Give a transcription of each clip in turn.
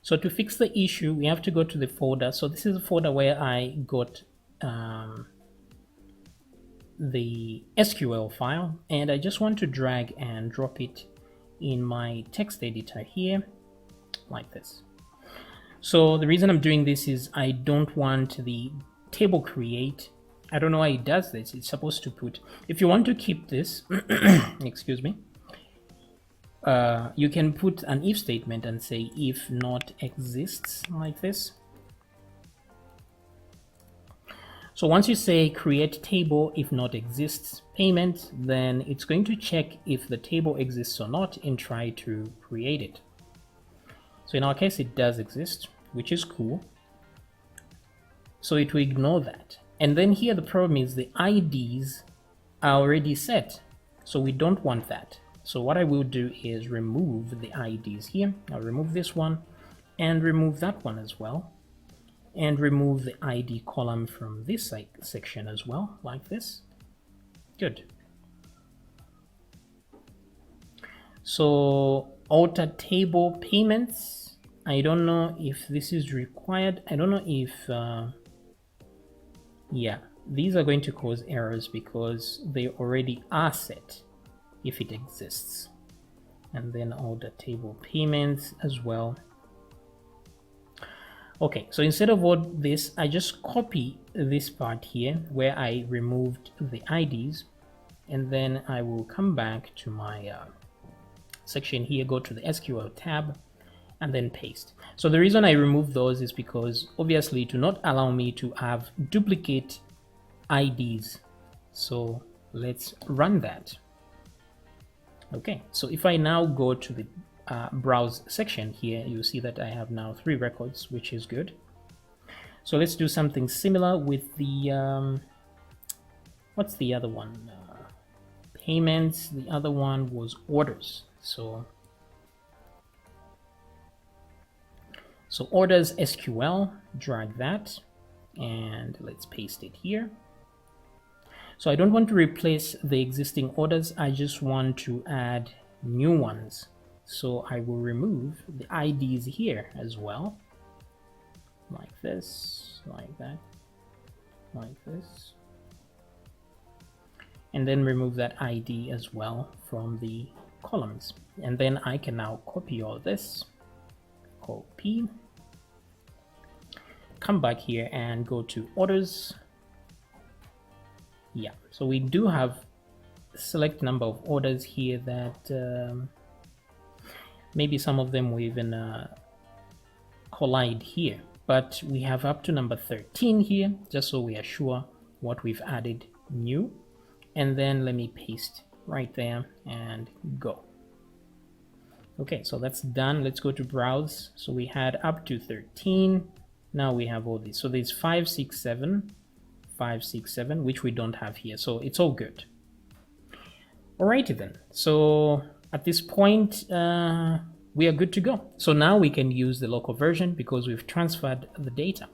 So to fix the issue, we have to go to the folder. So this is a folder where I got the SQL file, and I just want to drag and drop it in my text editor here like this. So the reason I'm doing this is I don't want the table create. I don't know why it does this. It's supposed to put, if you want to keep this, excuse me, you can put an if statement and say if not exists like this. So once you say create table if not exists payment, then it's going to check if the table exists or not and try to create it. So in our case, it does exist, which is cool. So it will ignore that. And then here the problem is the IDs are already set. So we don't want that. So what I will do is remove the IDs here. I'll remove this one and remove that one as well. And remove the ID column from this section as well, like this. Good. So alter table payments. I don't know if this is required. I don't know if, yeah, these are going to cause errors because they already are set if it exists. And then alter table payments as well. Okay, so instead of all this, I just copy this part here where I removed the IDs, and then I will come back to my section here, go to the SQL tab, and then paste. So the reason I remove those is because obviously to not allow me to have duplicate IDs. So let's run that. Okay, so if I now go to the browse section here, you see that I have now 3 records, which is good. So let's do something similar with the what's the other one? Payments. The other one was orders. So orders SQL, drag that, and let's paste it here. So I don't want to replace the existing orders, I just want to add new ones. So I will remove the IDs here as well, like this, like that, like this. And then remove that ID as well from the columns. And then I can now copy all this, copy, come back here and go to orders. Yeah, so we do have a select number of orders here that maybe some of them will even collide here, but we have up to number 13 here, just so we are sure what we've added new. And then let me paste right there and go. Okay, so that's done. Let's go to browse. So we had up to 13. Now we have all these. So there's 5, 6, 7, 5, 6, 7, which we don't have here. So it's all good. Alrighty then. So at this point, we are good to go. So now we can use the local version because we've transferred the data.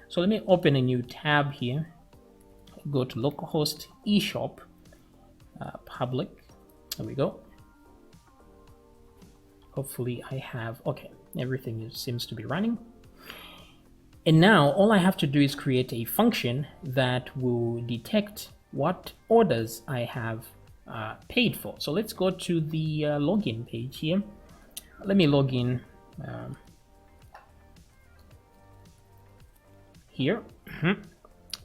So let me open a new tab here. Go to localhost eShop public. There we go. Hopefully I have, okay, everything seems to be running. And now all I have to do is create a function that will detect what orders I have paid for. So let's go to the login page here. Let me log in here.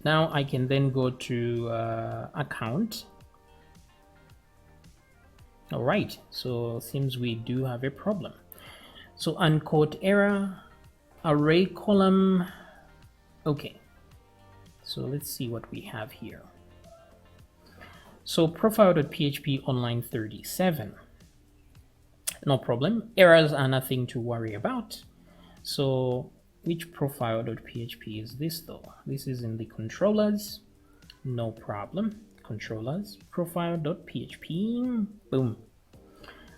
Now I can then go to account. All right, so seems we do have a problem. So uncaught error, array column. Okay, so let's see what we have here. So profile.php on line 37. No problem, errors are nothing to worry about. So which profile.php is this though? This is in the controllers. No problem. Controllers, profile.php, boom.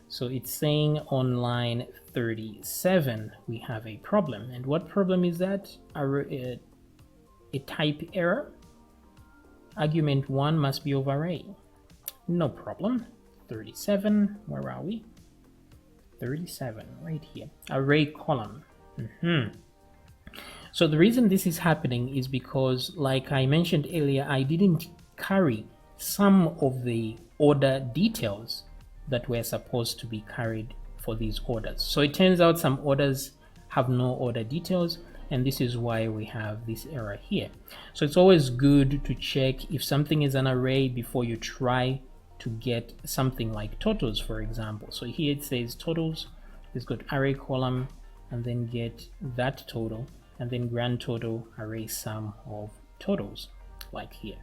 So it's saying on line 37 we have a problem. And what problem is that? A type error. Argument 1 must be of array. No problem. 37, where are we? 37, right here. Array column. So the reason this is happening is because, like I mentioned earlier, I didn't carry some of the order details that were supposed to be carried for these orders. So it turns out some orders have no order details, and this is why we have this error here. So it's always good to check if something is an array before you try to get something like totals, for example. So here it says totals, it's got array column, and then get that total, and then grand total array sum of totals, like here.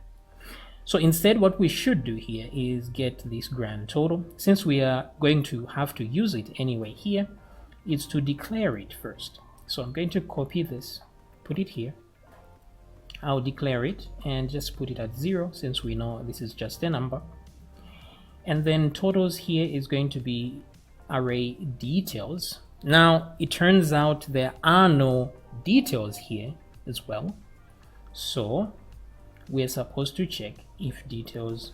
So instead, what we should do here is get this grand total. Since we are going to have to use it anyway here, is to declare it first. So I'm going to copy this, put it here. I'll declare it and just put it at 0, since we know this is just a number. And then totals here is going to be array details. Now it turns out there are no details here as well, so we're supposed to check if details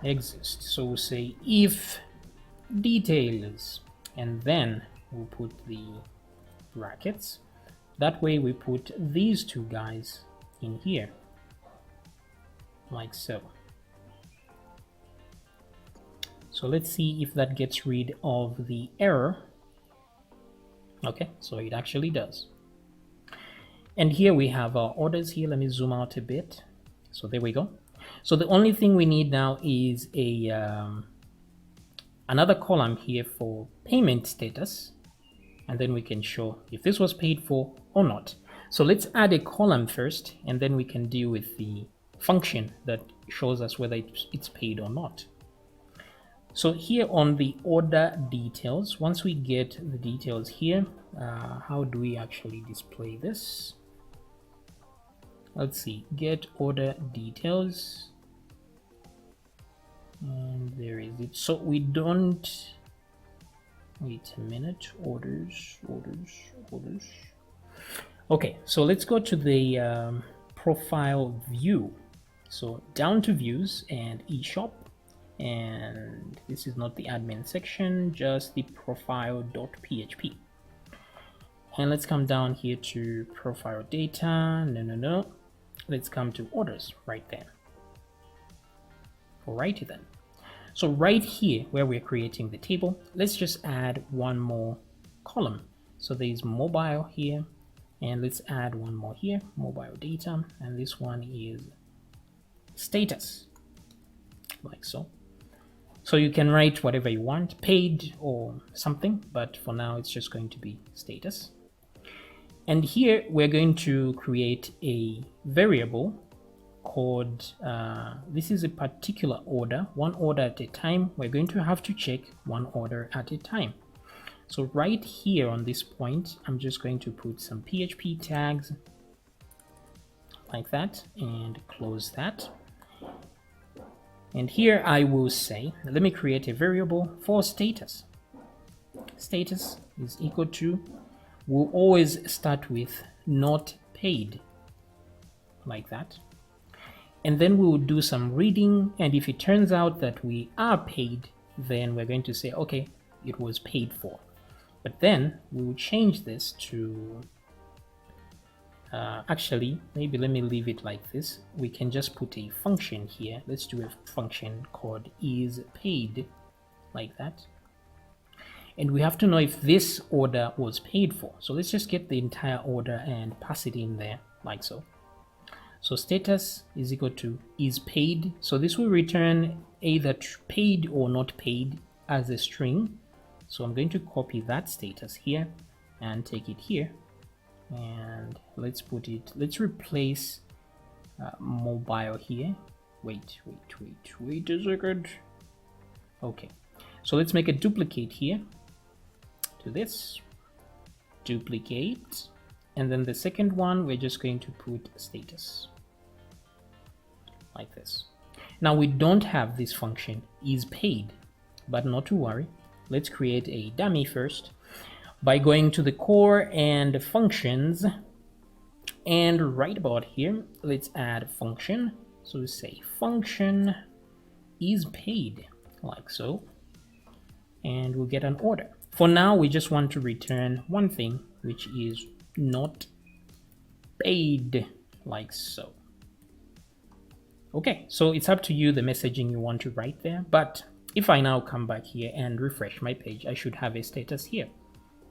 exist. So we'll say if details, and then we'll put the brackets. That way we put these two guys in here, like so. So let's see if that gets rid of the error. Okay, so it actually does. And here we have our orders here. Let me zoom out a bit. So there we go. So the only thing we need now is a another column here for payment status, and then we can show if this was paid for or not. So let's add a column first, and then we can deal with the function that shows us whether it's paid or not. So here on the order details, once we get the details here, how do we actually display this? Let's see, get order details, and there is it. So we don't, wait a minute, orders. Okay, so let's go to the profile view. So down to views and eShop, and this is not the admin section, just the profile.php. And let's come down here to profile data. No. Let's come to orders right there. Alrighty then. So right here where we're creating the table, let's just add one more column. So there's mobile here, and let's add one more here, mobile data, and this one is status, like so. So you can write whatever you want, paid or something, but for now it's just going to be status. And here we're going to create a variable called, this is a particular order, one order at a time. We're going to have to check one order at a time. So right here on this point, I'm just going to put some PHP tags like that and close that. And here I will say, let me create a variable for status. Status is equal to, we'll always start with not paid, like that. And then we will do some reading, and if it turns out that we are paid, then we're going to say, okay, it was paid for. But then we will change this to, actually, maybe let me leave it like this. We can just put a function here. Let's do a function called isPaid, like that. And we have to know if this order was paid for. So let's just get the entire order and pass it in there, like so. So status is equal to isPaid. So this will return either paid or not paid as a string. So I'm going to copy that status here and take it here. And let's put it, let's replace mobile here. Wait a second. Okay, so let's make a duplicate here to this, duplicate, and then the second one we're just going to put status, like this. Now we don't have this function isPaid, but not to worry. Let's create a dummy first by going to the core and functions, and right about here let's add function. So we say function isPaid, like so, and we'll get an order. For now, we just want to return one thing, which is not paid, like so. Okay, so it's up to you the messaging you want to write there. But if I now come back here and refresh my page, I should have a status here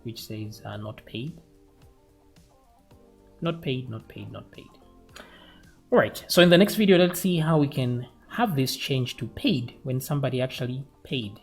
which says not paid. Not paid, not paid, not paid. All right, so in the next video, let's see how we can have this change to paid when somebody actually paid.